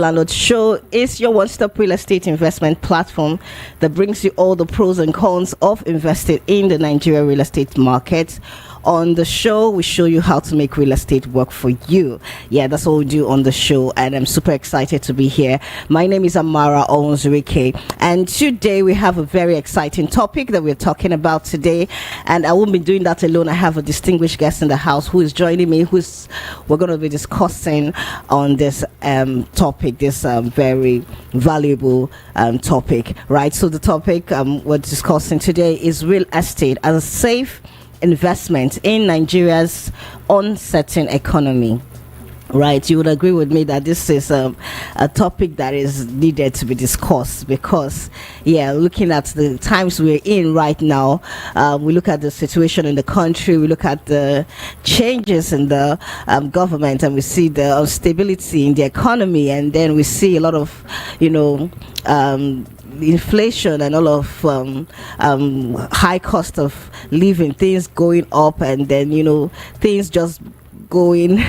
Landlord Show is your one-stop real estate investment platform that brings you all the pros and cons of investing in the Nigeria real estate market. On the show, we show you how to make real estate work for you. Yeah, that's what we do on the show, and I'm super excited to be here. My name is Amara Onzurike, and today we have a very exciting topic that we're talking about today, and I won't be doing that alone. I have a distinguished guest in the house who is joining me, we're going to be discussing on this topic, this very valuable topic, right? So the topic we're discussing today is real estate as a safe investment in Nigeria's uncertain economy. Right, you would agree with me that this is a topic that is needed to be discussed because, looking at the times we're in right now, we look at the situation in the country, we look at the changes in the government, and we see the instability in the economy, and then we see a lot of, inflation and all of high cost of living, things going up, and then things just going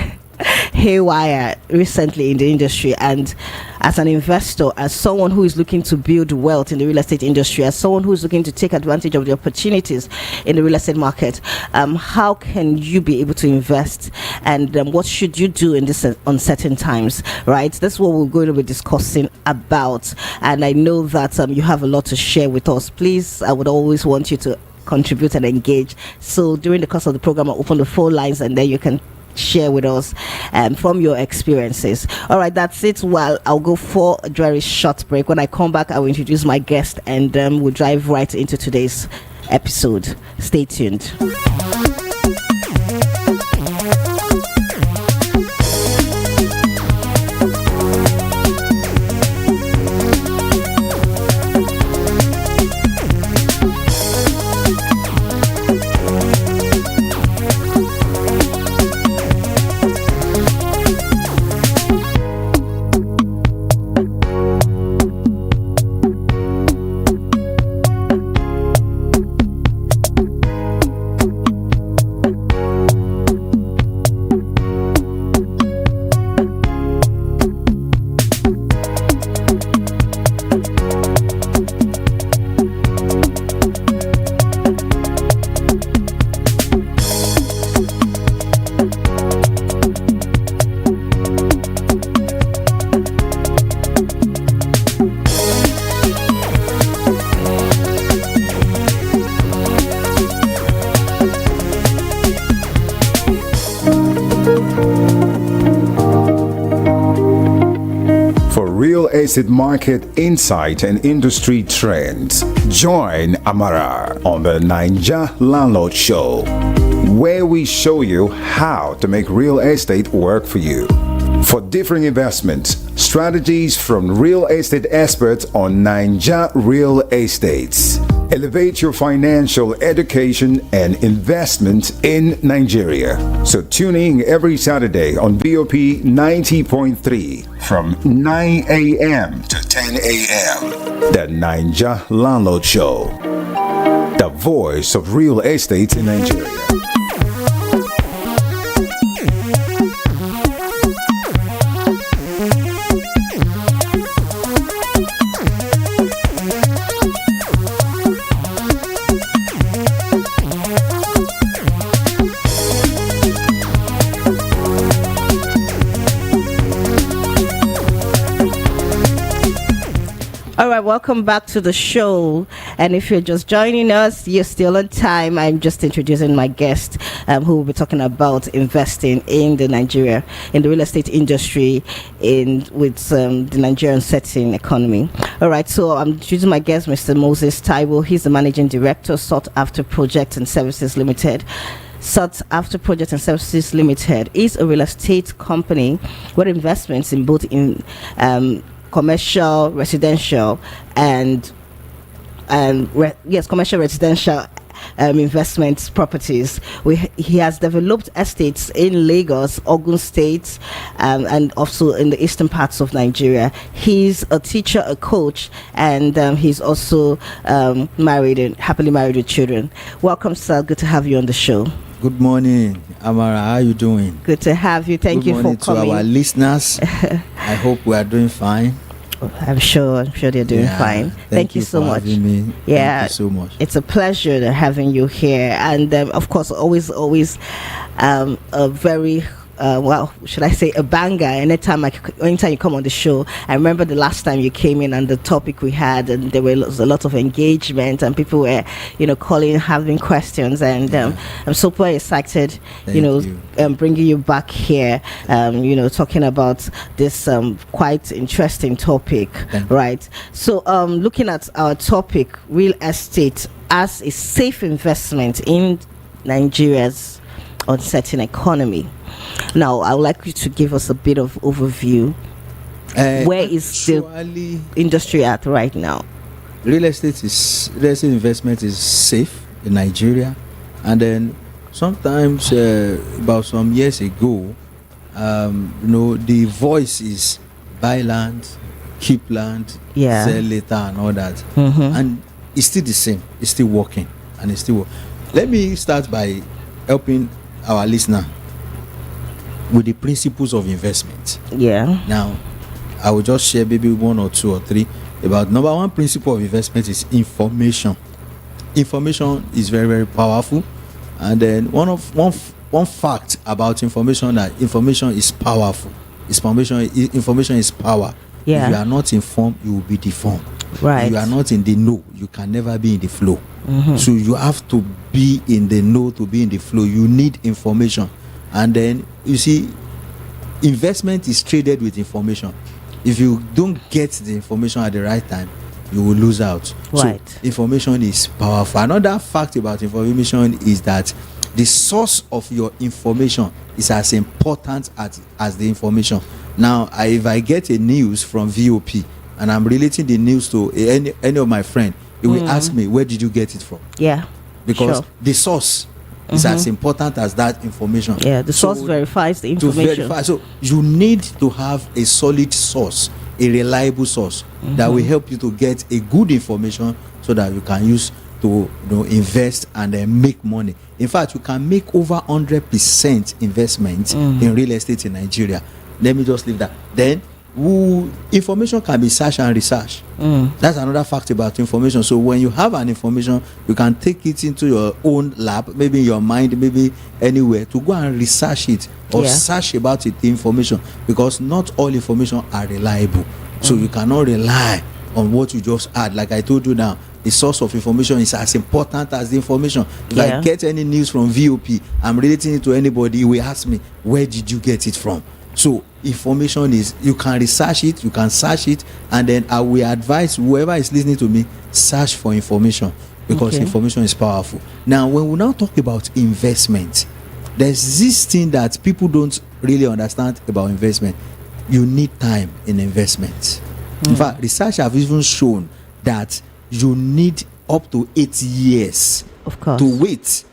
haywire recently in the industry. And as an investor, as someone who is looking to build wealth in the real estate industry, as someone who is looking to take advantage of the opportunities in the real estate market, how can you be able to invest, and what should you do in this uncertain times, right? That's what we're going to be discussing about, and I know that you have a lot to share with us. Please, I would always want you to contribute and engage. So during the course of the program, I'll open the phone lines, and then you can share with us from your experiences. All right, that's it. Well, I'll go for a very short break. When I come back, I will introduce my guest, and we'll dive right into today's episode. Stay tuned. Estate market insight and industry trends. Join Amara on the Naija Landlord Show, where we show you how to make real estate work for you. For different investments, strategies from real estate experts on Naija Real Estates. Elevate your financial education and investment in Nigeria. So tune in every Saturday on VOP 90.3 from 9 a.m. to 10 a.m. The Naija Landlord Show, the voice of real estate in Nigeria. Welcome back to the show, and if you're just joining us, you're still on time. I'm just introducing my guest who will be talking about investing in the real estate industry with the Nigerian setting economy. All right, so I'm introducing my guest, Mr. Moses Taiwo. He's the managing director, Sought After Projects and Services Limited. Sought After Projects and Services Limited is a real estate company with investments in both commercial, residential, and commercial, residential investment properties. He has developed estates in Lagos, Ogun State, and also in the eastern parts of Nigeria. He's a teacher, a coach, and he's also married and happily married with children. Welcome, sir. Good to have you on the show. Good morning, Amara. How are you doing? Good to have you. Thank you for coming. Good morning to our listeners. I hope we are doing fine. I'm sure they're doing fine. Thank you so much. Me. Yeah, thank you so much. It's a pleasure having you here, and of course, always a very well, should I say a banger? Anytime you come on the show, I remember the last time you came in and the topic we had, and there was a lot of engagement, and people were, calling, having questions, and I'm super excited, bringing you back here, talking about this quite interesting topic, right? So, looking at our topic, real estate as a safe investment in Nigeria's uncertain economy. Now, I would like you to give us a bit of overview. Where is the industry at right now? Real estate investment is safe in Nigeria, and then sometimes about some years ago, the voice is buy land, keep land, sell later, and all that, and it's still the same. It's still working, and it's still working. Let me start by helping our listener with the principles of investment. Now, I will just share maybe one or two or three about number one principle of investment is information. Information is very, very powerful, and then one fact about information, that information is powerful. Information is power. If you are not informed, you will be deformed. Right. If you are not in the know, you can never be in the flow. So you have to be in the know to be in the flow. You need information. And then you see, investment is traded with information. If you don't get the information at the right time, you will lose out. Right. So information is powerful. Another fact about information is that the source of your information is as important as the information. Now, if I get a news from VOP and I'm relating the news to any of my friends, they will ask me, where did you get it from? Because the source is as important as that information. The source verifies the information. So you need to have a solid source, a reliable source that will help you to get a good information so that you can use to invest and then make money. In fact, you can make over 100% investment in real estate in Nigeria. Let me just leave that. Then information can be searched and researched. That's another fact about information. So when you have an information, you can take it into your own lab, maybe in your mind, maybe anywhere, to go and research it or search about it, the information, because not all information are reliable. So you cannot rely on what you just had. Like I told you now, the source of information is as important as the information. If I get any news from VOP, I'm relating it to anybody, he will ask me, where did you get it from? So information is, you can research it, you can search it, and then I will advise whoever is listening to me, search for information, because information is powerful. Now, when we now talk about investment, there's this thing that people don't really understand about investment. You need time in investment. In fact, research have even shown that you need up to 8 years to wait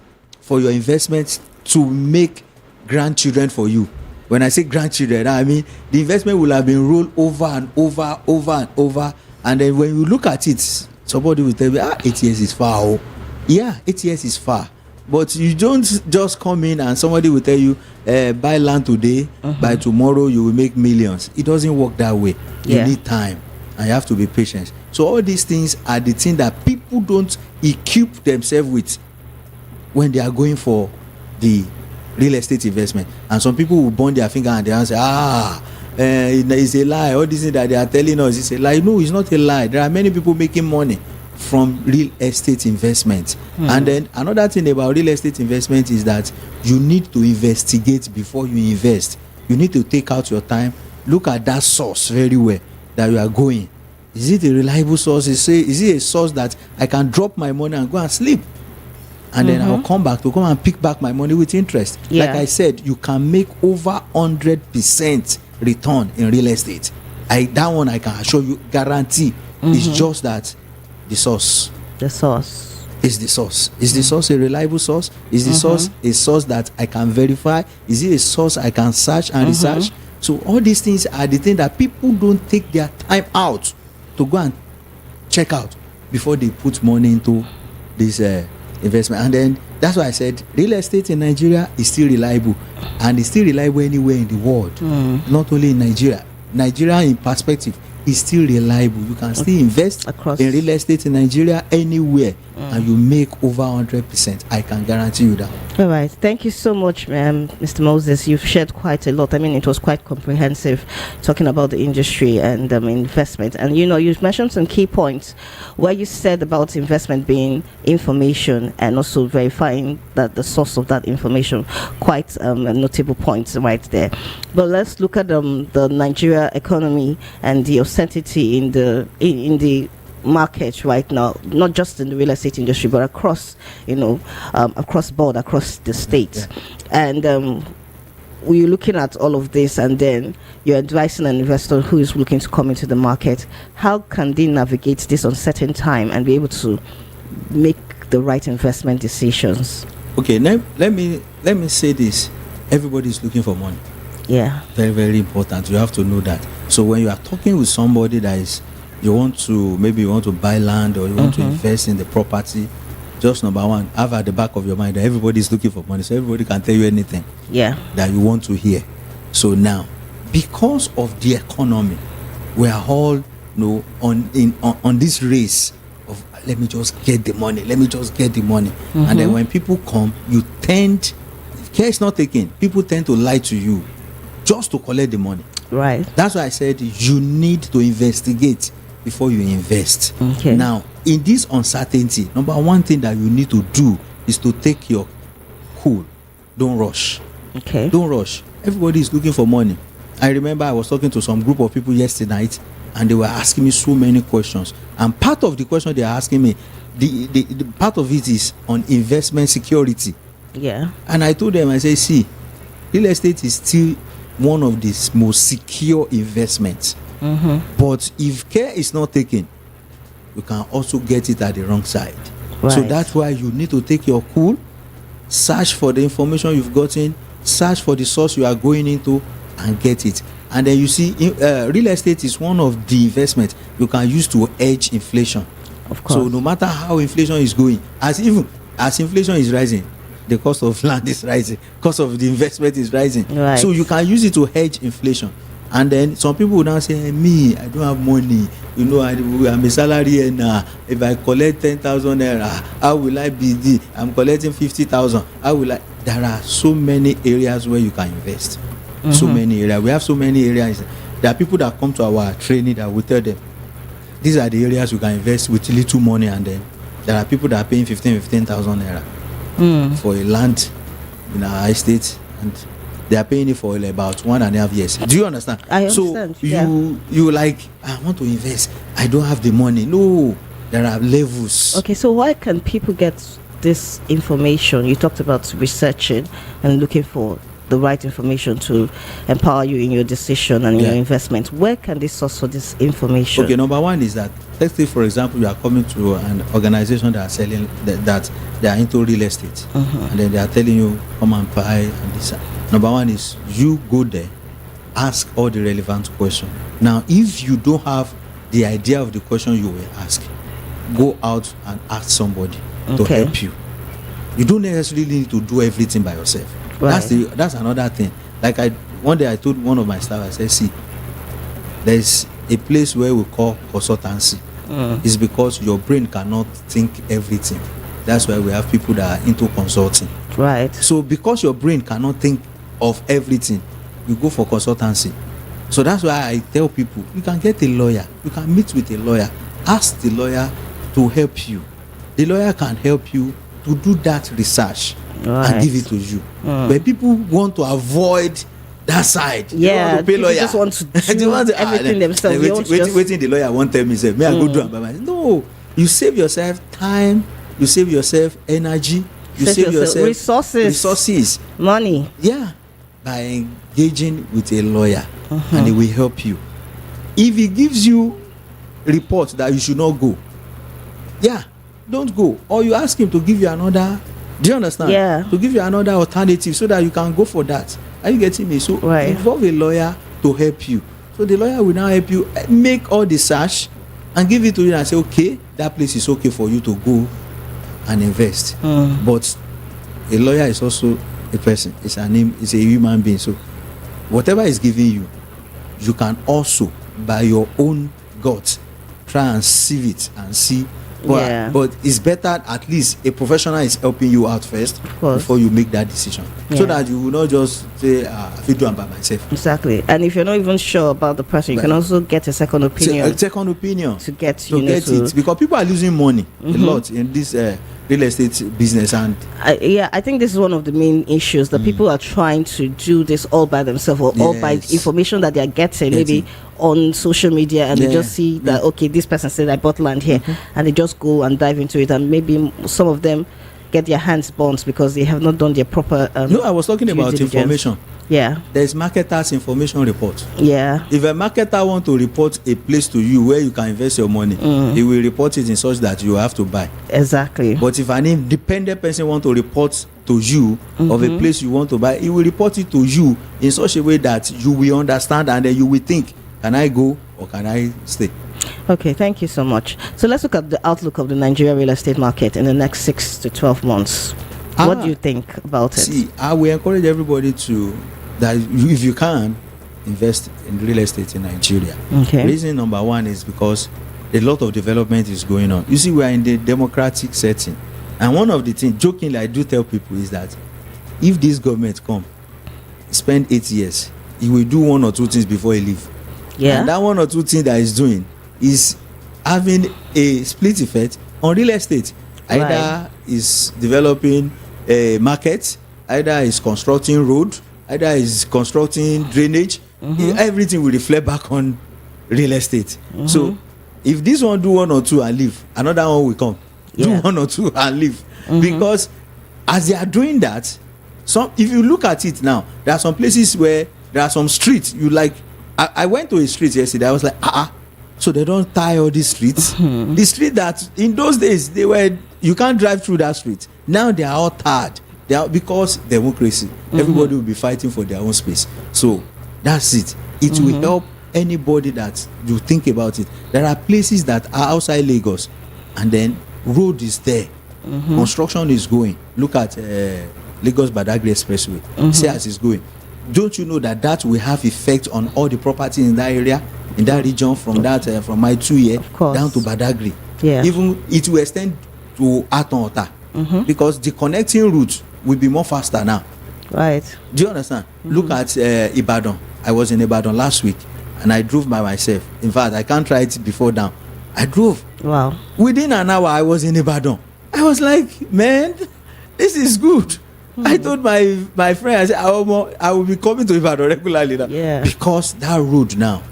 for your investment to make grandchildren for you. When I say grandchildren, I mean the investment will have been rolled over and over, and then when you look at it, somebody will tell me, 8 years is far. 8 years is far, but you don't just come in and somebody will tell you, buy land today, by tomorrow you will make millions. It doesn't work that way. You need time, and you have to be patient. So all these things are the things that people don't equip themselves with when they are going for the real estate investment. And some people will burn their finger and they say, it's a lie. All this thing that they are telling us is a lie. No, it's not a lie. There are many people making money from real estate investment. And then another thing about real estate investment is that you need to investigate before you invest. You need to take out your time, look at that source very well that you are going. Is it a reliable source? Is it a source that I can drop my money and go and sleep? And then I'll come back to come and pick back my money with interest. Like I said, you can make over 100% return in real estate. That one I can assure you, guarantee. It's just that the source. Is the source. Is the source a reliable source? Is the source a source that I can verify? Is it a source I can search and research? So all these things are the things that people don't take their time out to go and check out before they put money into this investment. And then that's why I said real estate in Nigeria is still reliable, and it's still reliable anywhere in the world, not only in Nigeria. Nigeria in perspective is still reliable. You can still invest Across. in real estate in Nigeria anywhere, and you make over 100%. I can guarantee you that. All right. Thank you so much, Mr. Moses. You've shared quite a lot. I mean, it was quite comprehensive talking about the industry and investment. And, you've mentioned some key points where you said about investment being information and also verifying that the source of that information. Quite notable points right there. But let's look at the Nigeria economy and the uncertainty in the market right now, not just in the real estate industry but across across board, across the states. And we're looking at all of this, and then you're advising an investor who is looking to come into the market. How can they navigate this uncertain time and be able to make the right investment decisions? Okay, now let me say this. Everybody is looking for money. Yeah, very, very important. You have to know that. So when you are talking with somebody that is, you want to buy land, or you want to invest in the property, just number one, have at the back of your mind that everybody is looking for money, so everybody can tell you anything that you want to hear. So now, because of the economy, we are all on this race of let me just get the money, and then when people come, if care is not taken, people tend to lie to you just to collect the money. right. That's why I said you need to investigate before you invest. Okay. Now, in this uncertainty, number one thing that you need to do is to take your cool. Don't rush. Okay. Don't rush. Everybody is looking for money. I remember I was talking to some group of people yesterday night, and they were asking me so many questions. And part of the question they are asking me, the part of it is on investment security. Yeah. And I told them, I say, see, real estate is still one of the most secure investments. But if care is not taken, you can also get it at the wrong side. Right. So that's why you need to take your cool, search for the information you've gotten, search for the source you are going into, and get it. And then you see, real estate is one of the investments you can use to hedge inflation. Of course. So no matter how inflation is going, as inflation is rising, the cost of land is rising, cost of the investment is rising. Right. So you can use it to hedge inflation. And then some people will now say, hey, me, I don't have money. I'm a salary earner. If I collect 10,000 naira, how will I be? I'm collecting 50,000. How will I? There are so many areas where you can invest. So many areas. We have so many areas. There are people that come to our training that will tell them, these are the areas you can invest with little money. And then there are people that are paying 15,000 naira for a land in our estate, and they are paying it for about 1.5 years. Do you understand? I understand. So you like, I want to invest, I don't have the money. No, there are levels. Okay, so why can people get this information? You talked about researching and looking for the right information to empower you in your decision and your investment. Where can they source for this information? Okay, number one is that, let's say for example you are coming to an organization that are selling that they are into real estate, and then they are telling you come and buy and this. Number one is you go there, ask all the relevant questions. Now if you don't have the idea of the question you will ask, go out and ask somebody to help you. You don't necessarily need to do everything by yourself. Right. That's another thing. Like one day I told one of my staff, I said, see, there's a place where we call consultancy. It's because your brain cannot think everything. That's why we have people that are into consulting. Right. So because your brain cannot think of everything, you go for consultancy. So that's why I tell people, you can get a lawyer, you can meet with a lawyer, ask the lawyer to help you. The lawyer can help you to do that research and give it to you. But people want to avoid that side. Yeah, they want to pay lawyer. just want to do everything themselves. Waiting the lawyer won't tell me, say, may I go do it by myself? No, you save yourself time, you save yourself energy, you save yourself resources, money. Yeah, by engaging with a lawyer, and he will help you. If he gives you reports that you should not go, don't go. Or you ask him to give you another. Do you understand? Yeah. To give you another alternative so that you can go for that. Are you getting me? So involve a lawyer to help you. So the lawyer will now help you make all the search and give it to you and say, okay, that place is okay for you to go and invest. But a lawyer is also a person. It's a human being. So whatever is given you, you can also, by your own guts, try and sieve it and see. But it's better at least a professional is helping you out first before you make that decision, so that you will not just say, I feel do it by myself. Exactly. And if you're not even sure about the person, you can also get a second opinion. To get it, because people are losing money a lot in this real estate business. And I think this is one of the main issues that people are trying to do this all by themselves, or all by information that they are getting maybe on social media, and they just see that okay, this person said I bought land here, and they just go and dive into it, and maybe some of them get their hands burnt because they have not done their proper no, I was talking about diligence. Information. There's marketers information report. If a marketer want to report a place to you where you can invest your money, he will report it in such that you have to buy. Exactly. But if an independent person want to report to you of a place you want to buy, he will report it to you in such a way that you will understand, and then you will think, can I go or can I stay? Okay, thank you so much. So let's look at the outlook of the Nigeria real estate market in the next 6 to 12 months. What do you think about it? See, I will encourage everybody if you can, invest in real estate in Nigeria. Reason number one is because a lot of development is going on. You see, we are in the democratic setting, and one of the things, jokingly, I do tell people is that if this government come, spend 8 years, he will do one or two things before he leave. And that one or two things that he's doing is having a split effect on real estate. Either is developing a market, either is constructing road, either is constructing drainage. Everything will reflect back on real estate. So if this one do one or two and leave, another one will come, do one or two and leave. Because as they are doing that, if you look at it now, there are some places where there are some streets you like. I went to a street yesterday. I was like, so they don't tie all these streets. The street that in those days you can't drive through that street. Now they are all tarred. They are, because democracy. Everybody will be fighting for their own space. So that's it. It will help anybody that you think about it. There are places that are outside Lagos, and then road is there. Construction is going. Look at Lagos Badagry Expressway. See as it's going. Don't you know that will have effect on all the property in that area, in that region, from my 2 year down to Badagry? Even it will extend to Aton Ota, because the connecting route will be more faster now. Right. Do you understand? Look at Ibadan. I was in Ibadan last week, and I drove by myself. In fact, I can't try it before now. I drove. Wow. Within an hour, I was in Ibadan. I was like, man, this is good. I told my friend, I said, I will be coming to Ibadan regularly now. Because that road now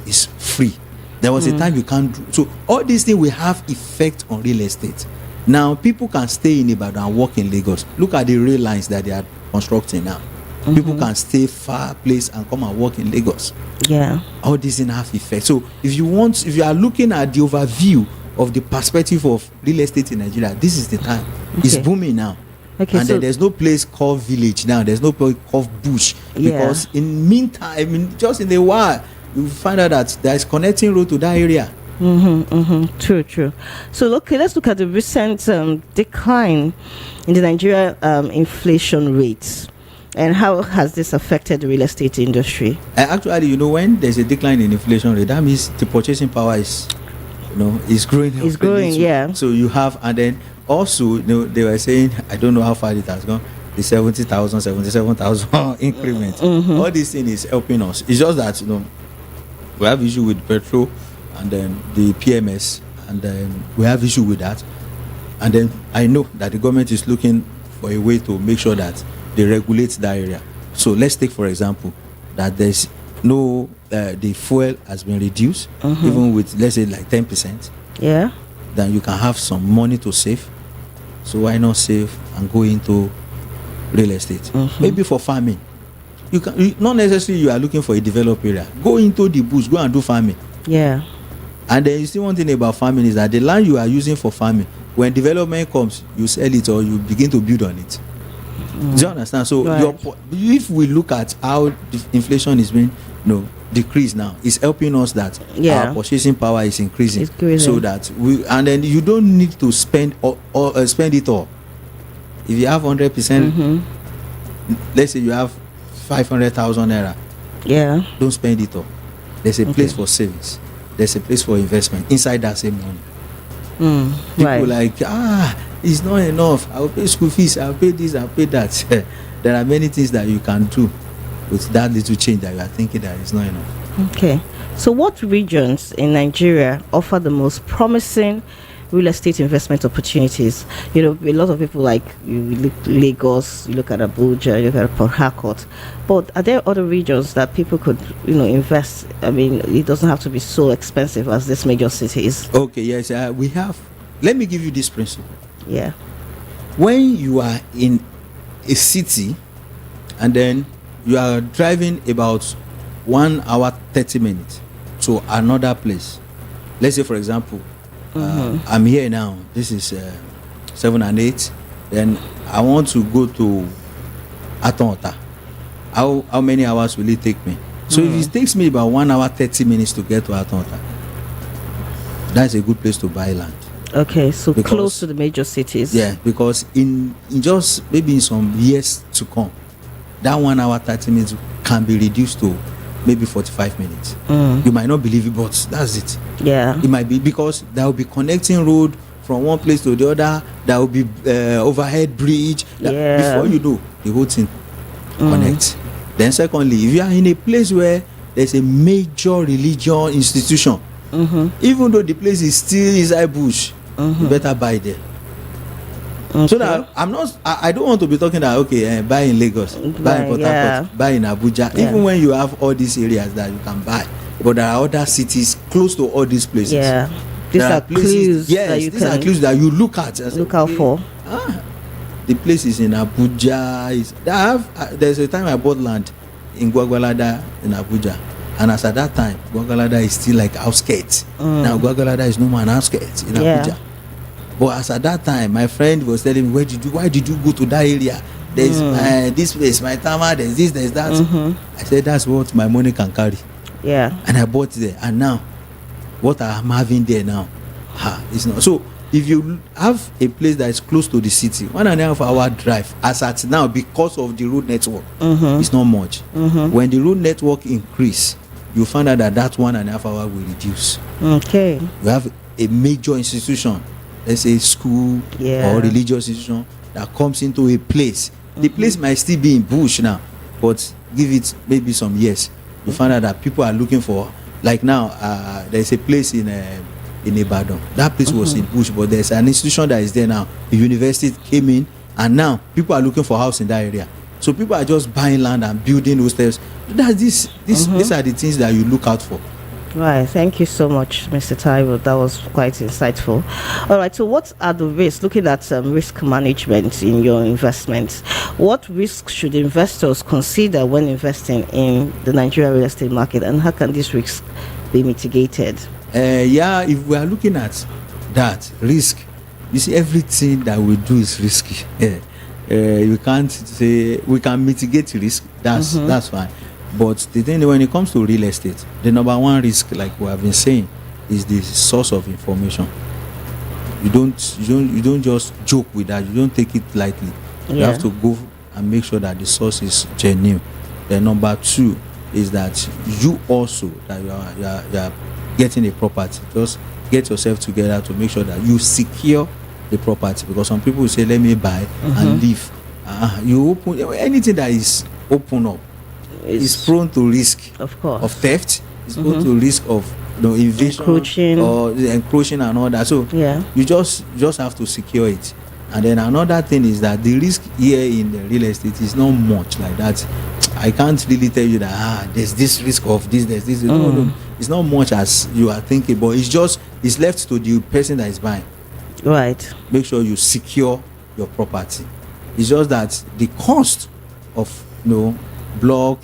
is free. There was a time you can't do. So all these things will have effect on real estate. Now people can stay in Ibadan and work in Lagos. Look at the rail lines that they are constructing now. People can stay far place and come and work in Lagos. All these things have effect. So if you are looking at the overview of the perspective of real estate in Nigeria, this is the time. It's booming now. And then there's no place called village now. There's no place called bush. Because in meantime, just in a while, you find out that there is connecting road to that area. True. So let's look at the recent decline in the Nigeria inflation rates, and how has this affected the real estate industry? Actually, when there's a decline in inflation rate, that means the purchasing power is growing. It's growing, So you have, and then also, they were saying, I don't know how far it has gone, the 70,000, 77,000 increment. All these things is helping us. It's just that, we have issue with petrol, and then the PMS, and then we have issue with that. And then I know that the government is looking for a way to make sure that they regulate that area. So let's take, for example, that there's no, the fuel has been reduced, even with, let's say, like 10%. Then you can have some money to save. So why not save and go into real estate? Maybe for farming. Not necessarily you are looking for a developed area. Go into the bush, go and do farming. And then you see one thing about farming is that the land you are using for farming, when development comes, you sell it or you begin to build on it. Do you understand? So if we look at how the inflation is being decrease now, it's helping us that Yeah. our purchasing power is increasing, It's increasing. so that we, and then you don't need to spend spend it all. If you have 100%, let's say you have 500,000 naira, Yeah. don't spend it all. There's a place for savings, there's a place for investment inside that same money. People Right. like, it's not enough, I'll pay school fees, I'll pay this, I'll pay that. There are many things that you can do with that little change that you are thinking that is not enough. Okay. So, what regions in Nigeria offer the most promising real estate investment opportunities? You know, a lot of people, like, you look Lagos, you look at Abuja, you look at Port Harcourt, but are there other regions that people could, invest? I mean, it doesn't have to be so expensive as these major cities. Okay, yes, we have. Let me give you this principle. Yeah. When you are in a city and then you are driving about 1 hour 30 minutes to another place, let's say for example, I'm here now, this is 7 and 8, then I want to go to Atonta. How many hours will it take me? So if it takes me about 1 hour 30 minutes to get to Atonta, that's a good place to buy land. Okay, so Because- close to the major cities. Yeah, because in just maybe in some years to come, that 1 hour 30 minutes can be reduced to maybe 45 minutes. You might not believe it, but that's it. Yeah. It might be because there will be connecting road from one place to the other. There will be overhead bridge. Yeah. Before you know, the whole thing connects. Then secondly, if you are in a place where there's a major religion institution, even though the place is still inside bush, you better buy there. So that I don't want to be talking that buy in Lagos, buy in Port Harcourt, buy in Abuja. Yeah. Even when you have all these areas that you can buy, but there are other cities close to all these places. Yeah. These There are clues yes, that you these are can clues that you look at. and say, look out okay, for. The place is in Abuja. There's a time I bought land in Gwagwalada in Abuja, and as at that time, Gwagwalada is still like outskirts. Now Gwagwalada is no more an outskirts in Yeah. Abuja. But as at that time, my friend was telling me, why did you go to that area? There's this place, my tama, there's this, there's that. I said, that's what my money can carry. Yeah. And I bought there. And now, what I'm having there now, it's not. So, if you have a place that is close to the city, 1.5 hour drive, as at now, because of the road network, it's not much. When the road network increase, you find out that 1.5 hour will reduce. Okay. You have a major institution, let's say school or religious institution, that comes into a place. The place might still be in bush now, but give it maybe some years, you find out that people are looking for, like now, there's a place in Ibadan. That place was in bush, but there's an institution that is there now. The university came in, and now people are looking for house in that area. So people are just buying land and building hostels. These are the things that you look out for. Right. Thank you so much, Mr. Taiwo. That was quite insightful. All right. So, what are the risks? Looking at risk management in your investments, what risks should investors consider when investing in the Nigerian real estate market, and how can these risks be mitigated? If we are looking at that risk, you see, everything that we do is risky. You can't say we can mitigate risk. That's fine. But the thing, when it comes to real estate, the number one risk, like we have been saying, is the source of information. You don't just joke with that. You don't take it lightly. You have to go and make sure that the source is genuine. Then number two is that you also, that you are getting a property. Just get yourself together to make sure that you secure the property, because some people will say, let me buy and leave. You open anything that is open up is prone to risk, of course, of theft. It's prone to risk of invasion, encroaching, or encroaching and all that. So you just have to secure it. And then another thing is that the risk here in the real estate is not much like that. I can't really tell you that there's this risk of this, there's this. No, it's not much as you are thinking, but it's left to the person that is buying. Right. Make sure you secure your property. It's just that the cost of block,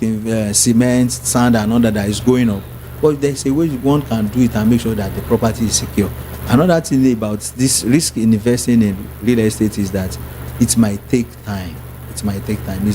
cement, sand and all that is going up. But there's a way one can do it and make sure that the property is secure. Another thing about this risk in investing in real estate is that it might take time. It's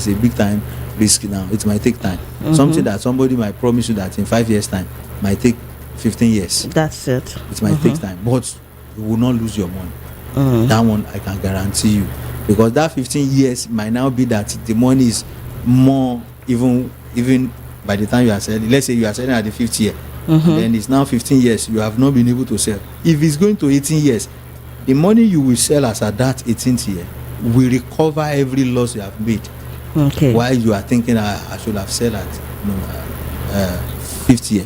a big time. risk now. It might take time. Something that somebody might promise you that in 5 years' time might take 15 years. That's it. It might take time, but you will not lose your money. That one I can guarantee you, because that 15 years might now be that the money is more, even by the time you are selling. Let's say you are selling at the 5th year, and then it's now 15 years you have not been able to sell. If it's going to 18 years, the money you will sell as at that 18th year will recover every loss you have made. Okay. While you are thinking I should have sold at 5th year,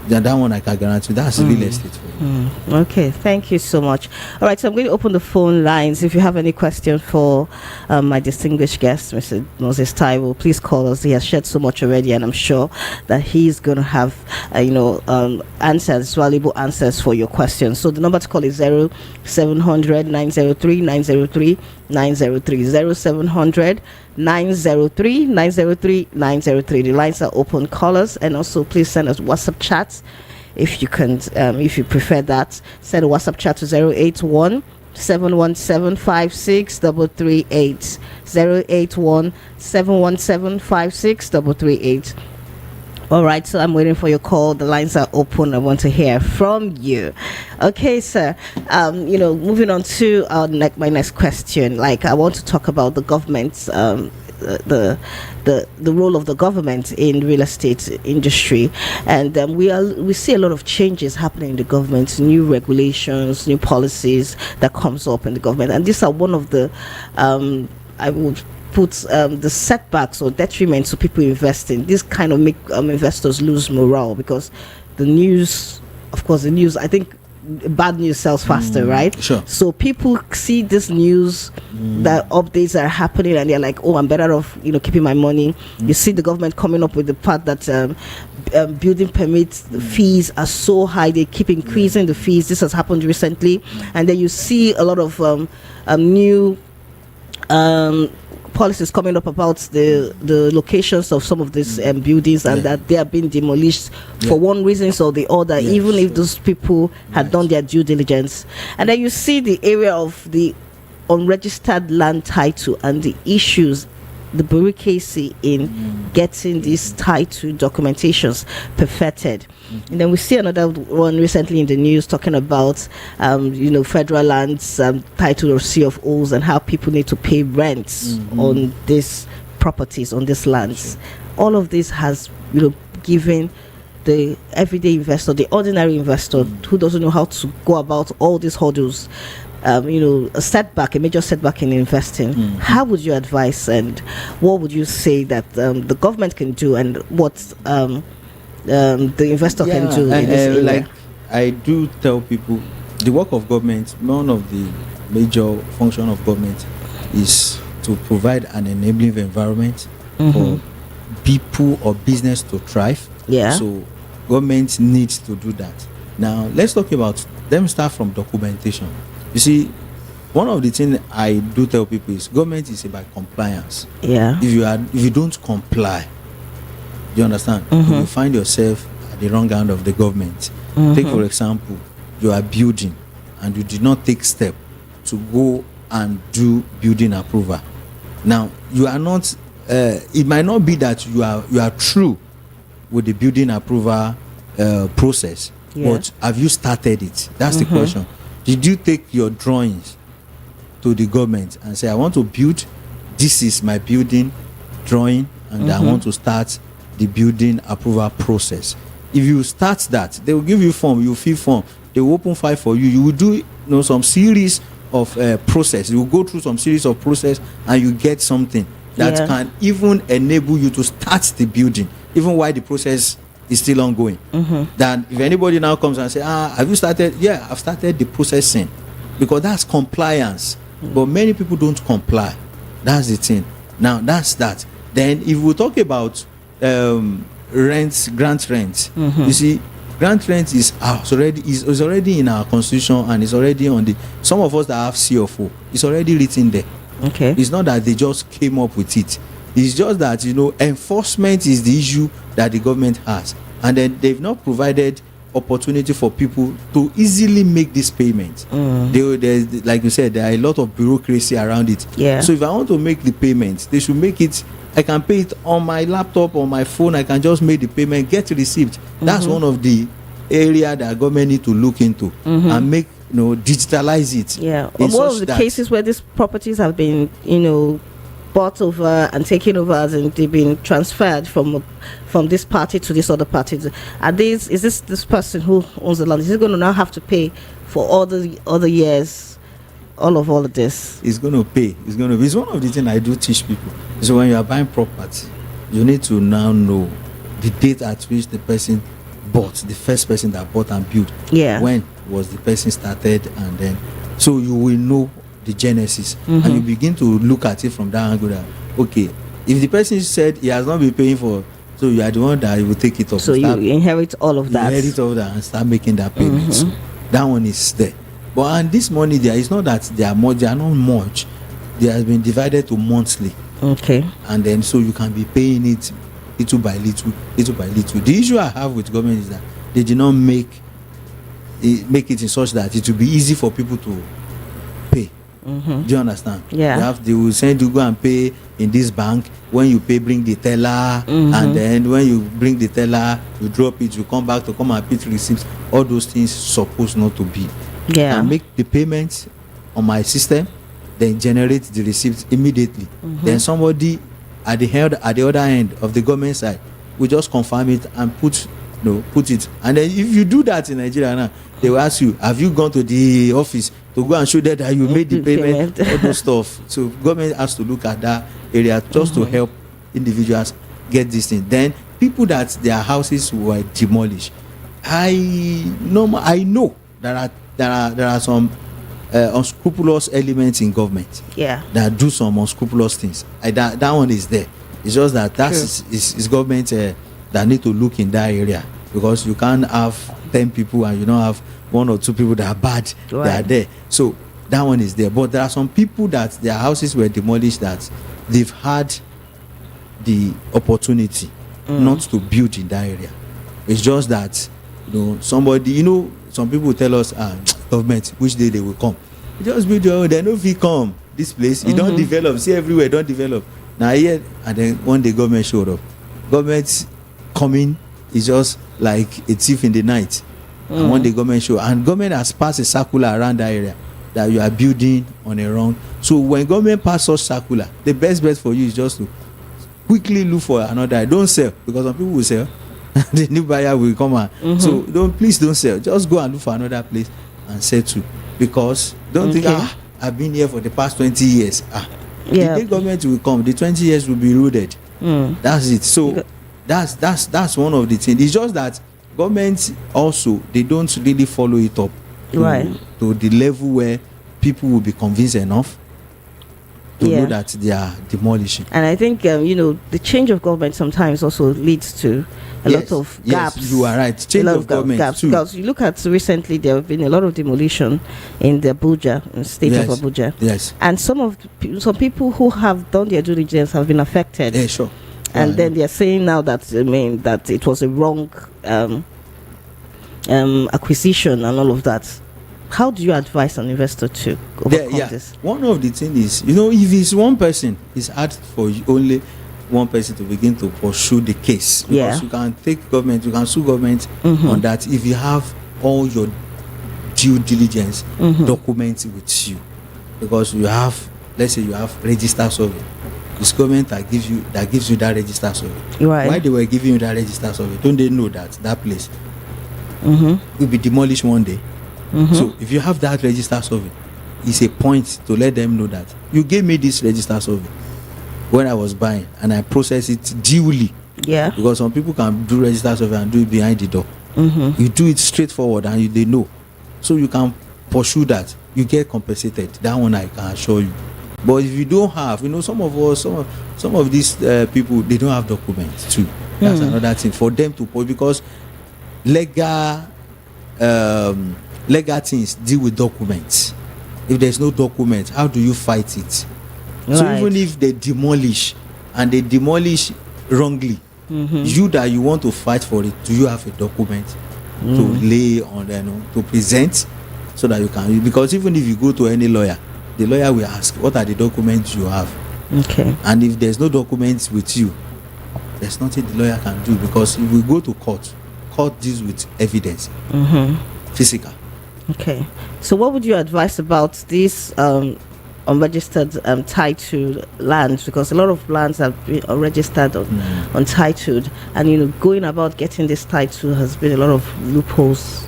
then that one I can guarantee that's real estate for you. Okay, thank you so much. All right, so I'm going to open the phone lines. If you have any question for my distinguished guest, Mr. Moses Taiwo, please call us. He has shared so much already, and I'm sure that he's going to have answers, valuable answers for your questions. So the number to call is 0700 903 903 903 0700 903 903 903. The lines are open. Callers, and also please send us WhatsApp chats if you can, if you prefer that. Send a WhatsApp chat to 081 717 56338 081 717 56338. All right, so I'm waiting for your call. The lines are open. I want to hear from you. Okay, sir. Moving on to my next question. Like, I want to talk about the government's the role of the government in real estate industry, and we see a lot of changes happening in the government, new regulations, new policies that comes up in the government, and these are one of the I would put the setbacks or detriments to people investing. This kind of make investors lose morale, because the news, I think bad news sells faster, right? Sure. So people see this news that updates are happening, and they're like, oh, I'm better off keeping my money. You see the government coming up with the part that building permits, the fees are so high, they keep increasing the fees. This has happened recently. And then you see a lot of new policies coming up about the locations of some of these buildings, and that they are being demolished for one reason or the other, even if those people had done their due diligence. And then you see the area of the unregistered land title and the issues, the bureaucracy in getting these title documentations perfected. And then we see another one recently in the news talking about federal lands title or CFOs, and how people need to pay rents on these properties, on these lands. All of this has given the everyday investor, the ordinary investor who doesn't know how to go about all these hurdles, a major setback in investing. How would you advise, and what would you say that the government can do, and what the investor can do in this area? Like I do tell people, the work of government, one of the major function of government is to provide an enabling environment for people or business to thrive. So government needs to do that. Now let me start from documentation. You see, one of the things I do tell people is government is about compliance. If you don't comply, you understand, you will find yourself at the wrong end of the government. Take for example, you are building and you did not take step to go and do building approval. Now you are not. It might not be that you are true with the building approval process, but have you started it? That's the question. Did you take your drawings to the government and say, I want to build, this is my building drawing, and I want to start the building approval process? If you start that, they will give you form, you fill form, they will open file for you. You will do some series of process. You will go through some series of process, and you get something that can even enable you to start the building, even while the process is still ongoing. Then if anybody now comes and say, have you started? Yeah, I've started the processing, because that's compliance. But many people don't comply. That's the thing. Now that's that. Then if we talk about grant rent, you see, grant rent is already in our constitution, and it's already on the, some of us that have CFO, it's already written there. It's not that they just came up with it. It's just that enforcement is the issue that the government has, and then they've not provided opportunity for people to easily make this payment. There's, like you said, there are a lot of bureaucracy around it. Yeah. So if I want to make the payment, they should make it. I can pay it on my laptop or my phone. I can just make the payment, get receipt. That's one of the area that government need to look into and make, digitalize it. Yeah. One of the cases where these properties have been, bought over and taken over, as in they've been transferred from this party to this other party. Is this person who owns the land, is he going to now have to pay for all the other years, all of this? He's going to pay. It's one of the things I do teach people. So when you are buying property, you need to now know the date at which the person bought, the first person that bought and built. Yeah. When was the person started, and then so you will know the genesis, and you begin to look at it from that angle. That, okay, if the person said he has not been paying for, so you are the one that will take it off. So you inherit all of that. Inherit all that and start making that payment. So that one is there. But and this money there is not that they are not much. They has been divided to monthly. Okay. And then so you can be paying it little by little. The issue I have with government is that they did not make it in such that it will be easy for people to pay. Do you understand? Yeah. They will send you go and pay in this bank. When you pay, bring the teller, and then when you bring the teller, you drop it, you come back to come and pay receipts. All those things supposed not to be. Yeah. I make the payment on my system, then generate the receipt immediately. Then somebody at the other end of the government side will just confirm it and put it. And then if you do that in Nigeria now, they will ask you, have you gone to the office to go and show them that you made the payment? All those stuff. So government has to look at that area just to help individuals get this thing. Then people that their houses were demolished, I know there are some unscrupulous elements in government. Yeah. That do some unscrupulous things. That one is there. It's just that is government that need to look in that area, because you can't have 10 people and you don't have 1 or 2 people that are bad. Right. That are there. So that one is there. But there are some people that their houses were demolished that they've had the opportunity not to build in that area. It's just that somebody, some people tell us, government, which day they will come. You just build your own. They know if you come this place, you don't develop. See everywhere, don't develop. Now here, and then one day government showed up. Government coming is just like a thief in the night. And one day government show, and government has passed a circular around that area that you are building on a wrong. So when government pass such circular, the best bet for you is just to quickly look for another. Don't sell, because some people will sell. The new buyer will come and so please don't sell. Just go and look for another place and settle, because don't think I've been here for the past 20 years. The day government will come, the 20 years will be eroded. That's it. So that's one of the things. It's just that government also, they don't really follow it up to the level where people will be convinced enough to know that they are demolishing. And I think the change of government sometimes also leads to a lot of gaps. Yes, you are right. Change of government gaps too. Because you look at recently, there have been a lot of demolition in the Abuja, in the state of Abuja. Yes. And some people who have done their due diligence have been affected. Yeah, sure. And then they are saying now that that it was a wrong acquisition and all of that. How do you advise an investor to overcome this? One of the things is, if it's one person, it's hard for only one person to begin to pursue the case. Because you can take government, you can sue government on that if you have all your due diligence documents with you. Because you have, let's say you have register survey. It's government that gives you that register survey. Right. Why they were giving you that register survey? Don't they know that place will be demolished one day? So if you have that register survey, it's a point to let them know that you gave me this register survey when I was buying, and I process it duly. Yeah. Because some people can do register survey and do it behind the door. You do it straightforward and they know. So you can pursue that. You get compensated. That one I can assure you. But if you don't have, some of these people, they don't have documents too. That's another thing for them to put, because legal things deal with documents. If there's no document, how do you fight it? Right. So even if they demolish, and they demolish wrongly, you that you want to fight for it, do you have a document to lay on, to present, so that you can. Because even if you go to any lawyer, the lawyer will ask, what are the documents you have? Okay. And if there's no documents with you, there's nothing the lawyer can do, because if we go to court deals with evidence, physical. Okay. So what would you advise about these unregistered titled lands? Because a lot of lands have been registered untitled, and going about getting this title has been a lot of loopholes.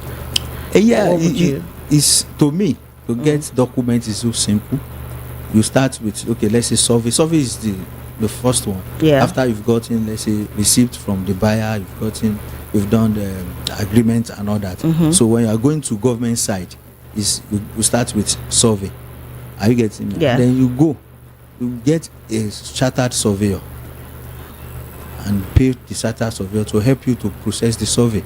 It's to me, to get documents is so simple. You start with, okay, let's say survey. Survey is the first one. Yeah. After you've gotten, let's say, receipt from the buyer, you've done the agreement and all that. So when you are going to government side, you start with survey. Are you getting me? Yeah. Then you get a chartered surveyor and pay the chartered surveyor to help you to process the survey.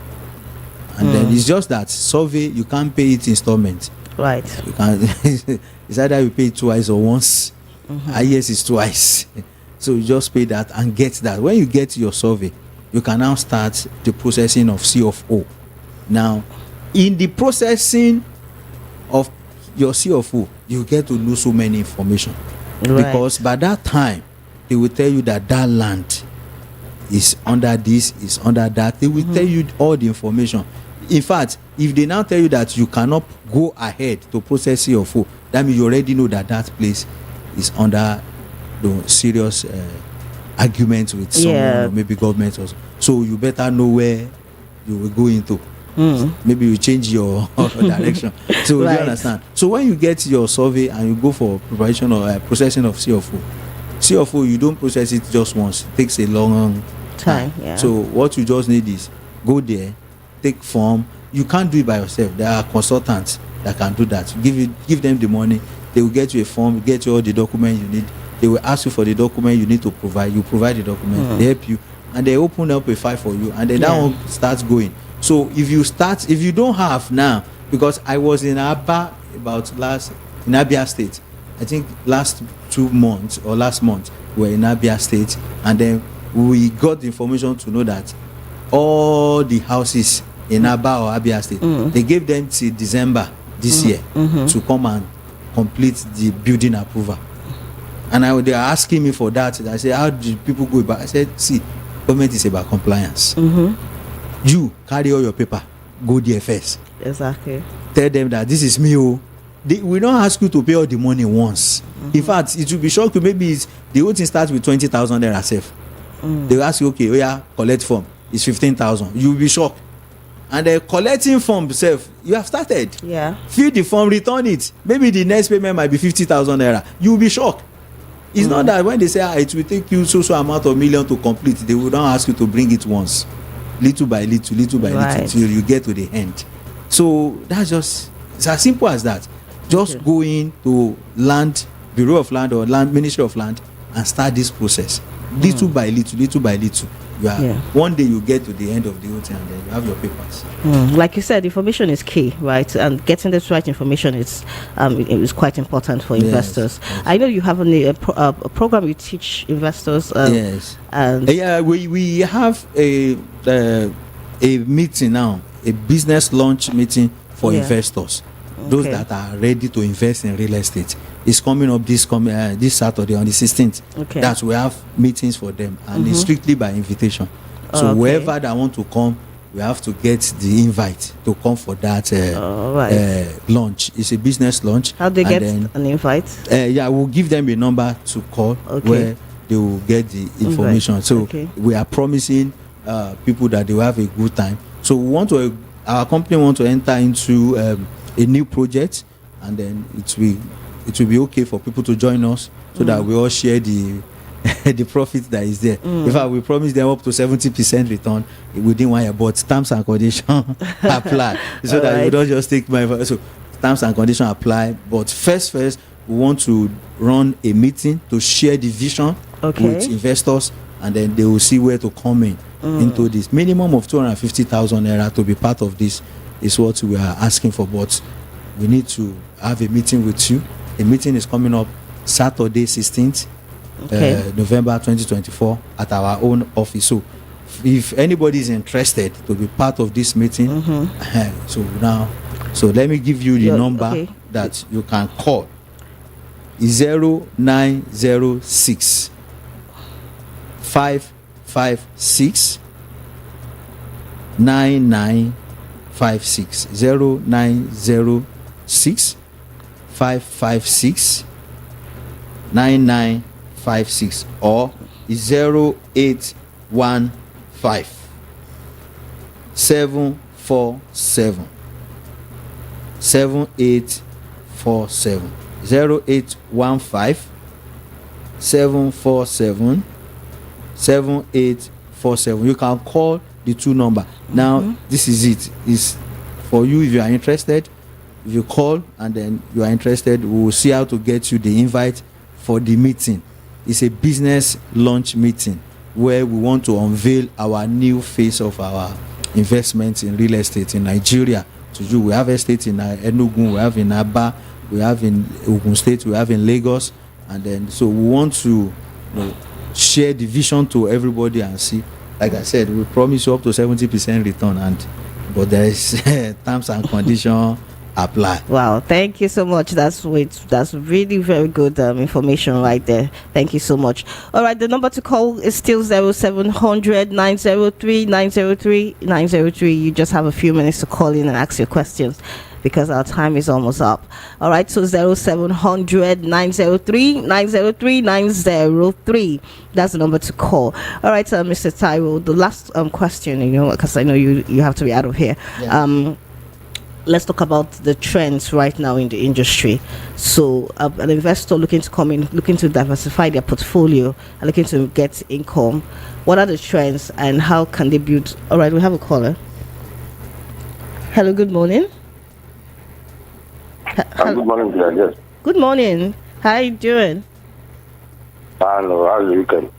And then it's just that survey, you can't pay it installment. Right. You can. It's either you pay it twice or once. Yes, it's twice. So you just pay that and get that. When you get your survey, you can now start the processing of C of O. Now, in the processing of your C of O, you get to know so many information. Right. Because by that time, they will tell you that land is under this, is under that. They will tell you all the information. In fact, if they now tell you that you cannot go ahead to process C of O, that means you already know that place is under the serious argument with someone, or maybe government also. So you better know where you will go into. Maybe you change your direction. So Right. you understand. So when you get your survey and you go for preparation or processing of C of O, you don't process it just once. It takes a long Time, yeah. So what you just need is go there, take form. You can't do it by yourself. There are consultants that can do that. Give them the money. They will get you a form, get you all the documents you need. They will ask you for the document you need to provide. You provide the document. They help you, and they open up a file for you, and then that one starts going. So if you don't have now, because I was in Aba in Abia State, I think last 2 months or last month we were in Abia State, and then we got the information to know that all the houses in Aba or Abia State, they gave them till December this year to come and complete the building approval. And they are asking me for that. I said, how do people go about? I said, see, government is about compliance. You carry all your paper, go there first. Exactly. Tell them that this is me. We don't ask you to pay all the money once. In fact, it will be shocking. Maybe the whole thing starts with 20,000 naira safe. They will ask you, okay, collect form. It's 15,000. You will be shocked. And the collecting form self, you have started. Yeah. Fill the form, return it. Maybe the next payment might be 50,000 naira. You will be shocked. It's not that when they say it will take you so amount of million to complete, they will not ask you to bring it once, little by little till you get to the end. So that's just, it's as simple as that. Just go in to Bureau of Land or Ministry of Land and start this process, little by little. One day you get to the end of the whole thing and then you have your papers. Like you said, information is key, right? And getting this right information is quite important for investors. Yes. I know you have a program you teach investors. Yes. And we have a meeting now, a business launch meeting for investors, those that are ready to invest in real estate. It's coming up this Saturday on the 16th. Okay. That we have meetings for them, and it's strictly by invitation. So whoever that want to come, we have to get the invite to come for that launch. It's a business launch. How do they get an invite? We'll give them a number to call where they will get the information. So we are promising people that they will have a good time. So our company want to enter into a new project, and then it will be okay for people to join us so that we all share the profit that is there. In fact, we promise them up to 70% return within 1 year, but terms and conditions apply. So that you don't just take my. So terms and conditions apply. But first, we want to run a meeting to share the vision with investors, and then they will see where to come into this. Minimum of 250,000 naira to be part of this is what we are asking for. But we need to have a meeting with you. A meeting is coming up Saturday 16th November 2024 at our own office. So if anybody is interested to be part of this meeting, so let me give you the number that you can call. 0906 556 9956 0906 556 9956 or 0815 747 7847 0815 747 7847. You can call the two number. Now this is it. It's for you if you are interested. If you call and then you are interested, we will see how to get you the invite for the meeting. It's a business launch meeting where we want to unveil our new face of our investments in real estate in Nigeria. To you, we have estate in Enugu, we have in Aba, we have in Ogun State, we have in Lagos, and then so we want to share the vision to everybody and see. Like I said, we promise you up to 70% return, but there is terms and conditions apply. Wow, thank you so much. That's really very good information right there. Thank you so much. All right, the number to call is still 0700 903 903 903. You just have a few minutes to call in and ask your questions because our time is almost up. All right, so 0700 903 903 903. That's the number to call. All right, Mr. Taiwo, the last question, because I know you have to be out of here. Yeah. Let's talk about the trends right now in the industry. So an investor looking to come in, looking to diversify their portfolio and looking to get income, what are the trends and how can they build? All right, we have a caller. Hello, good morning. Good morning, yes. Good morning. How are you doing? Hello, how's the weekend?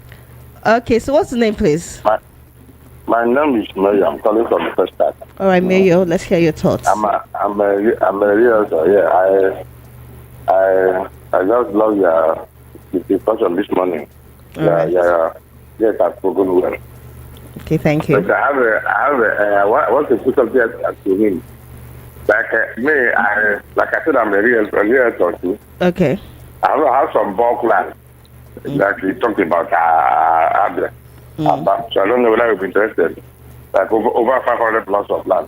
Okay, so what's the name, please? My name is Mayo. I'm calling from the first time. All right, Mayo, let's hear your thoughts. I'm a realtor. Yeah, I just love your discussion this morning. Right. Yes, I've spoken well. Okay, thank you. But I have a what's the question to him? Like like I said, I'm a realtor too. Okay. I have some bulk land that we talked about. So I don't know whether you'll be interested. Like over 500 plots of land.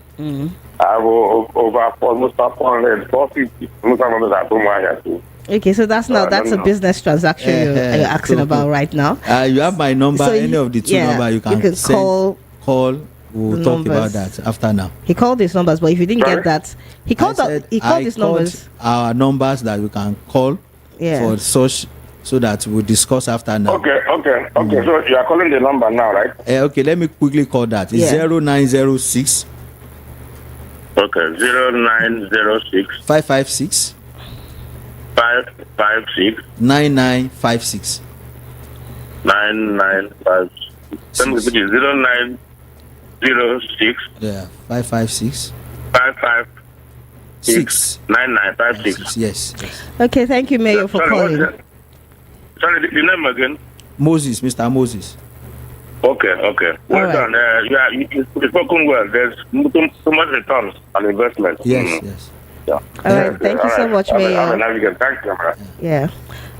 I have over almost 400, 450. Okay, so that's a business transaction you're asking about right now. You have my number, so any of the two numbers you can call. We'll talk about that after now. He called his numbers, but if you didn't get that, he called his numbers. Our numbers that you can call for such, so that we'll discuss after now. Okay. So you are calling the number now, right? Okay, let me quickly call that. It's 0906. Okay, 0906 556 556 9956 9956. Let me repeat it. 0906 556 556 9956. Yes. Okay, thank you, Mayor, for calling. Sorry, the name again? Moses, Mr. Moses. Okay. Well done. You've spoken well. There's too much returns on investment. Yes. Yeah. All right. Thank you so much, Mayor. Thank you. Yeah.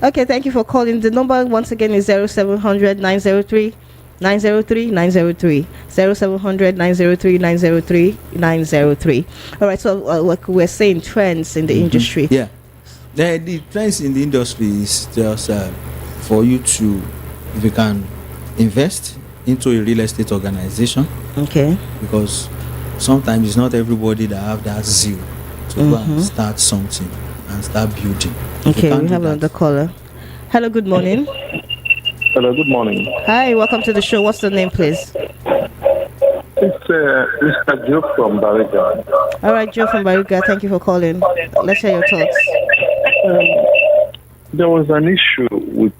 Okay, thank you for calling. The number once again is 0700 903 903 903 0700 903 903 903. All right, so like we're saying, trends in the industry. Yeah. The trends in the industry is just for you to, if you can invest into a real estate organization. Okay. Because sometimes it's not everybody that have that zeal to go and start something and start building. Okay, we have another caller. Hello, good morning. Hello, good morning. Hi, welcome to the show. What's the name, please? It's Mr. Joe from Bariga. All right, Joe from Bariga, thank you for calling. Let's hear your thoughts. There was an issue with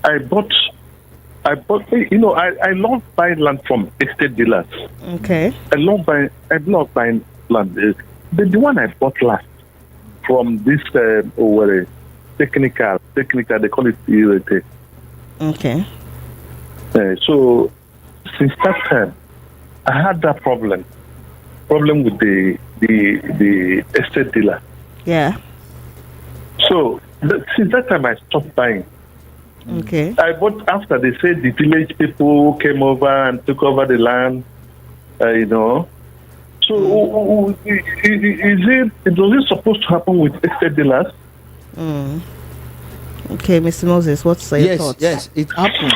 I bought. I love buying land from estate dealers. Okay. I love buying land. The one I bought last from this technical, they call it ERT. Okay. So since that time, I had that problem with the estate dealer. Yeah. So since that time, I stopped buying. Okay. I bought after they said the village people came over and took over the land, So was it supposed to happen with estate dealers? Okay, Mr. Moses, what's your thoughts? Yes, it happens.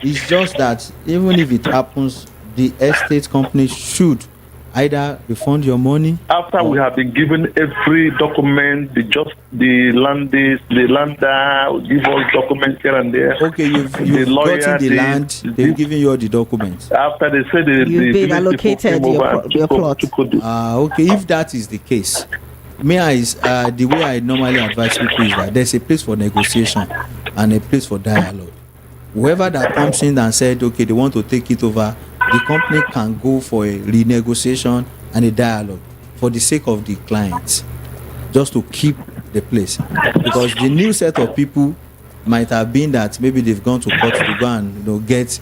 It's just that even if it happens, the estate company should either refund your money After we have been given every document, the lander give us documents here and there. Okay, you've lawyer gotten the did- land, they've given you all the documents. After they said the You've been village people allocated came over your and your plot. took over. Okay, if that is the case, the way I normally advise people is that there's a place for negotiation and a place for dialogue. Whoever that comes in and said, okay, they want to take it over, the company can go for a renegotiation and a dialogue for the sake of the clients, just to keep the place. Because the new set of people might have been that maybe they've gone to court to go and get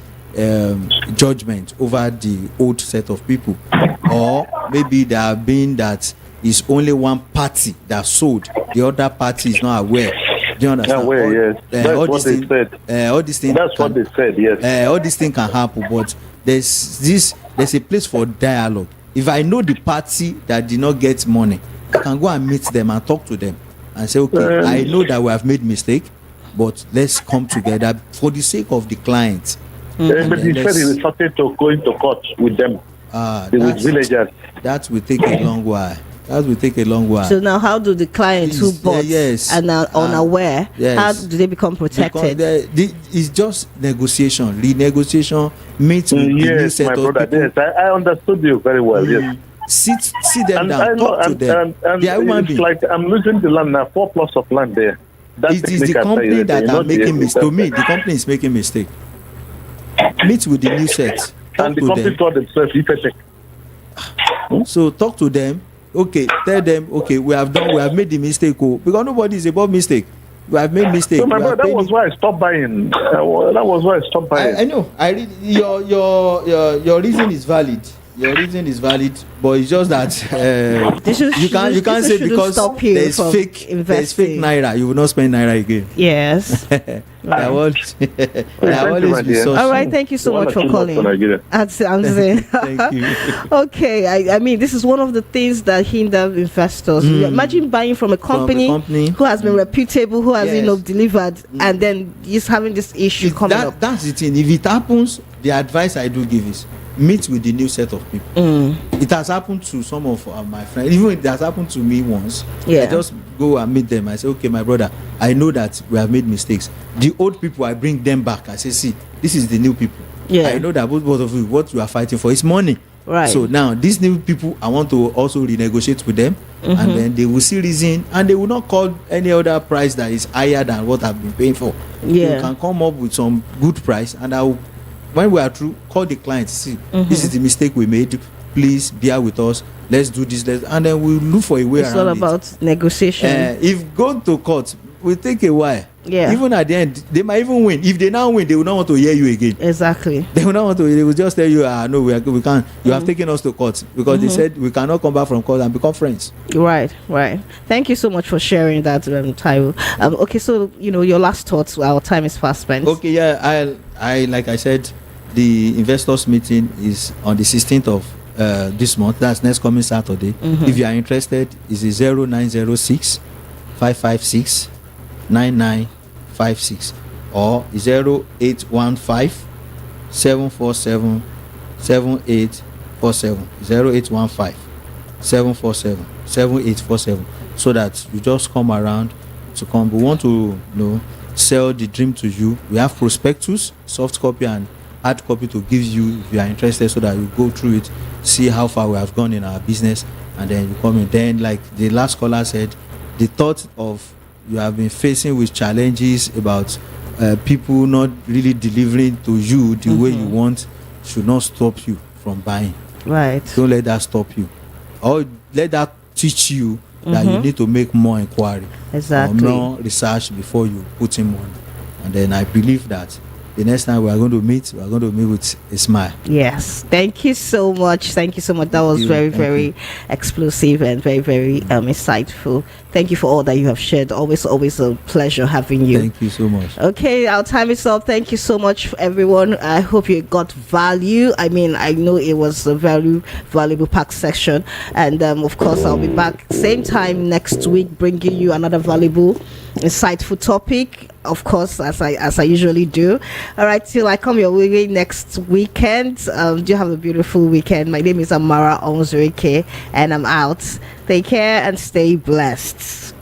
judgment over the old set of people, or maybe there have been that it's only one party that sold, the other party is not aware. Do you understand? Yes. That's all what these they things, said. all these things. That's what they said, yes. All these things can happen, but there's a place for dialogue. If I know the party that did not get money, I can go and meet them and talk to them and say, okay, I know that we have made mistake, but let's come together for the sake of the client. But he said he started to go into court with them, with villagers. That will take a long while. So now, how do the clients who bought and are unaware, how do they become protected? It's just negotiation, renegotiation, meet with the new set my of brother, people. yes. I understood you very well, yes. Sit them And down, talk to them. They are human it's beings. like I'm losing the land now, 4 plots of land there. That It is the technique I tell company you, that not are the making mistake. To me, estate. the company is making mistake. Meet with the new set. Talk And the to company them. called themselves Ifetech. So talk to them. Okay, tell them. Okay, we have made the mistake. Because nobody is above mistake. We have made mistake. So my We brother, have that was why I stopped buying. That was why I stopped buying. I know. I read your reason is valid. Your reason is valid, but it's just that you can't say because stop you there's from fake investing. naira, you will not spend naira again. Yes. There will always Thank you, my be dear. such. All right, thank you so You much wanna for too much for calling. Nigeria. Thank you. Okay, I mean, this is one of the things that hinder investors. Imagine buying from a company, company. who has been reputable, who has Yes. delivered, and then just having this issue coming up. That's the thing. If it happens, the advice I do give is meet with the new set of people. It has happened to some of my friends. Even it has happened to me once. Yeah. I just go and meet them. I say, okay, my brother, I know that we have made mistakes. The old people, I bring them back. I say, see, this is the new people. Yeah. I know that both of you, what you are fighting for is money. Right. So now these new people, I want to also renegotiate with them, and then they will see reason, and they will not call any other price that is higher than what I've been paying for. Yeah. You can come up with some good price, and I will, when we are through, call the client, see, this is the mistake we made, please bear with us, let's do this, and then we'll look for a way It's all around about negotiation. if go to court will take a while. Yeah. Even at the end, they might even win. If they now win, they will not want to hear you again. Exactly. They will not want to. They will just tell you, no, we can't. You have taken us to court because they said we cannot come back from court and become friends. Right. Thank you so much for sharing that, Taiwo. Okay, so your last thoughts. Our time is fast spent. Okay, yeah. I like I said, the investors meeting is on the 16th of this month. That's next coming Saturday. If you are interested, it's 0906 556 9956 or 0815 747 7847 0815 747 7847, so that you just come around to come. We want to sell the dream to you. We have prospectus, soft copy and hard copy to give you if you are interested, so that you go through it, see how far we have gone in our business, and then you come in. Then, like the last caller said, the thought of you have been facing with challenges about people not really delivering to you the way you want should not stop you from buying. Right. Don't let that stop you, or let that teach you that you need to make more inquiry Exactly. or more research before you put in money. And then I believe that the next time we are going to meet with a smile. Yes, thank you so much. Thank you so much. That was you. very, Thank very explosive and very, very insightful. Thank you for all that you have shared. Always a pleasure having you. Thank you so much. Okay, our time is up. Thank you so much, everyone. I hope you got value. I mean, I know it was a very valuable packed section, and of course, I'll be back same time next week, bringing you another valuable, insightful topic. Of course, as I usually do. All right, till I come your way next weekend. Do have a beautiful weekend. My name is Amara Onzurike, and I'm out. Take care and stay blessed.